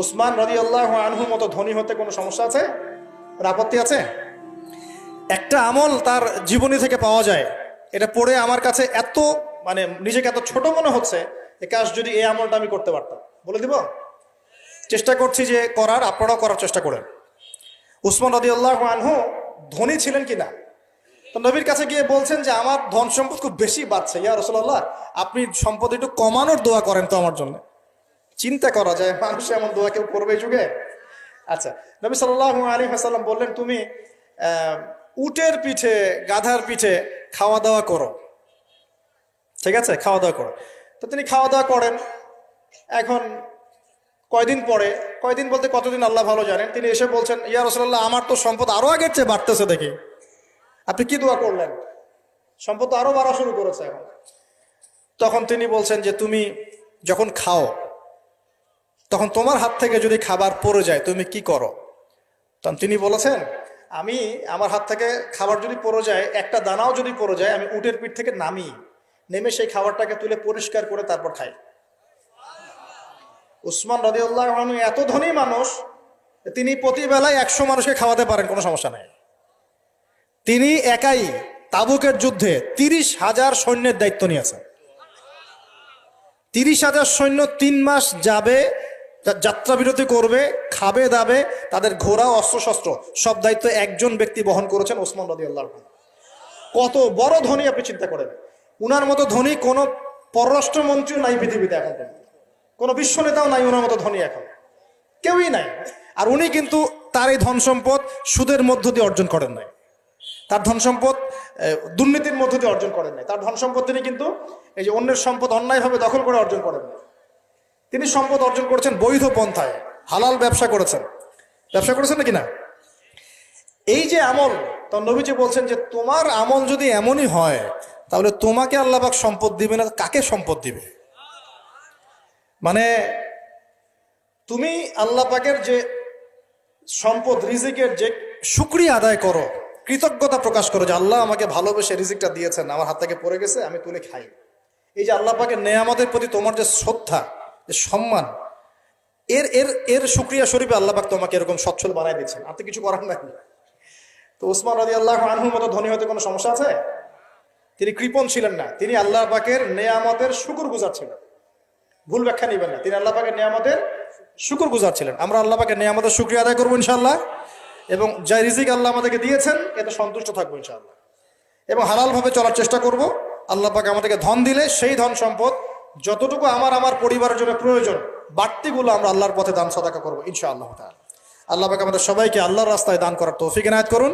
উসমান রাদিয়াল্লাহু আনহুর মতো ধনী হতে কোনো সমস্যা আছে? আপত্তি আছে? একটা আমল তার জীবনী থেকে পাওয়া যায়, এটা পড়ে আমার কাছে এত মানে নিজেকে এত ছোট মনে হচ্ছে যে কাশ যদি এই আমলটা আমি করতে পারতাম। বলে দিব? চেষ্টা করছি যে করার, আপনারাও করার চেষ্টা করেন। উসমান রাদিয়াল্লাহু আনহু ধনী ছিলেন কিনা, তো নবীর কাছে গিয়ে বলছেন যে আমার ধন সম্পদ খুব বেশি বাড়ছে, ইয়া রাসূলুল্লাহ আপনি সম্পদ একটু কমানোর দোয়া করেন তো আমার জন্য। চিন্তা করা যায় মানুষ এমন দোয়া কেউ করবে এই যুগে? আচ্ছা, নবী সাল্লাল্লাহু আলাইহি ওয়াসাল্লাম বললেন তুমি উটের পিঠে গাধার পিঠে খাওয়া দাওয়া করো, ঠিক আছে, খাওয়া দাওয়া করো। তো তিনি খাওয়া দাওয়া করেন। এখন কয়দিন পরে, কয়দিন বলতে কতদিন আল্লাহ ভালো জানেন, তিনি এসে বলছেন ইয়া রাসূলুল্লাহ আমার তো সম্পদ আরো আগের চেয়ে বাড়তেছে দেখি, আপনি কি দোয়া করলেন? সম্পদ তো আরো বাড়া শুরু করেছে এখন। তখন তিনি বলছেন যে তুমি যখন খাও তখন তোমার হাত থেকে যদি খাবার পড়ে যায় তুমি কি করো? তখন তিনি বলেছেন আমি আমার হাত থেকে খাবার যদি পড়ে যায়, একটা দানাও যদি পড়ে যায়, আমি উটের পিঠ থেকে নামি, নেমে সেই খাবারটাকে তুলে পরিষ্কার করে তারপর খাই। উসমান রাদিয়াল্লাহু আনহু এত ধনী মানুষ, তিনি প্রতি বেলায় 100 মানুষকে খাওয়াতে পারেন, কোনো সমস্যা নেই। তিনি একাই তাবুকের যুদ্ধে 30,000 সৈন্যের দায়িত্ব নিয়েছেন। 30,000 সৈন্য 3 মাস যাবে, যাত্রা বিরতি করবে, খাবে দাবে, তাদের ঘোড়া অস্ত্রশস্ত্র সব দায়িত্ব একজন ব্যক্তি বহন করেছেন, ওসমান রাদিয়াল্লাহু আনহু। কত বড় ধনী আপনি চিন্তা করেন। উনার মতো ধনী কোনো পররাষ্ট্রমন্ত্রীও নাই পৃথিবীতে এখন, কোনো বিশ্ব নেতাও নাই ওনার মতো ধনী, এখন কেউই নাই। আর উনি কিন্তু তার এই ধন সম্পদ সুদের মধ্য দিয়ে অর্জন করেন নাই, তার ধন সম্পদ দুর্নীতির মধ্য দিয়ে অর্জন করেন নাই। তার ধন সম্পদ তিনি কিন্তু এই যে অন্যের সম্পদ অন্যায়ভাবে দখল করে অর্জন করেন নাই। তিনি সম্পদ অর্জন করেছেন বৈধ পন্থায়, হালাল ব্যবসা করেছেন। ব্যবসা করেছেন নাকি না? এই যে আমল, তো নবীজি বলছেন যে তোমার আমল যদি এমনই হয় তাহলে তোমাকে আল্লাহ পাক সম্পদ দিবে না, কাকে সম্পদ দিবে? মানে তুমি আল্লাহ পাকের যে সম্পদ রিজিকের যে শুকরিয়া আদায় করো, কৃতজ্ঞতা প্রকাশ করো যে আল্লাহ আমাকে ভালোবেসে রিজিকটা দিয়েছেন, আমার হাত থেকে পড়ে গেছে, আমি তুলে খাই। এই যে আল্লাহ পাকের নেয়ামতের প্রতি তোমার যে শ্রদ্ধা, যে সম্মান, এর এর এর শুকরিয়া স্বরূপে আল্লাহ পাক তোমাকে এরকম সচ্ছল বানাই দিচ্ছেন, আর তো কিছু করার নাই। তো উসমান রাদিয়াল্লাহু আনহুর মতো ধনী হতে কোনো সমস্যা আছে? তিনি কৃপণ ছিলেন না, তিনি আল্লাহ পাকের নেয়ামতের শুকরগুজার ছিলেন। ভুল ব্যাখ্যা নেবেন না, তিনি আল্লাহ পাকের নেয়ামতের শুকরগুজার ছিলেন। আমরা আল্লাহ পাকের নেয়ামতের শুকরিয়া আদায় করবো ইনশাআল্লাহ, এবং যা রিজিক আল্লাহ আমাদেরকে দিয়েছেন এতে সন্তুষ্ট থাকবো ইনশাআল্লাহ, এবং হালালভাবে চলার চেষ্টা করব। আল্লাহ পাক আমাদেরকে ধন দিলে সেই ধন সম্পদ যতটুকু আমার পরিবারের জন্য প্রয়োজন, বাড়তিগুলো আমরা আল্লাহর পথে দান সাদাকা করবো ইনশাআল্লাহ তাআলা। আল্লাহ পাক আমাদের সবাইকে আল্লাহর রাস্তায় দান করার তৌফিক এনায়েত করুন।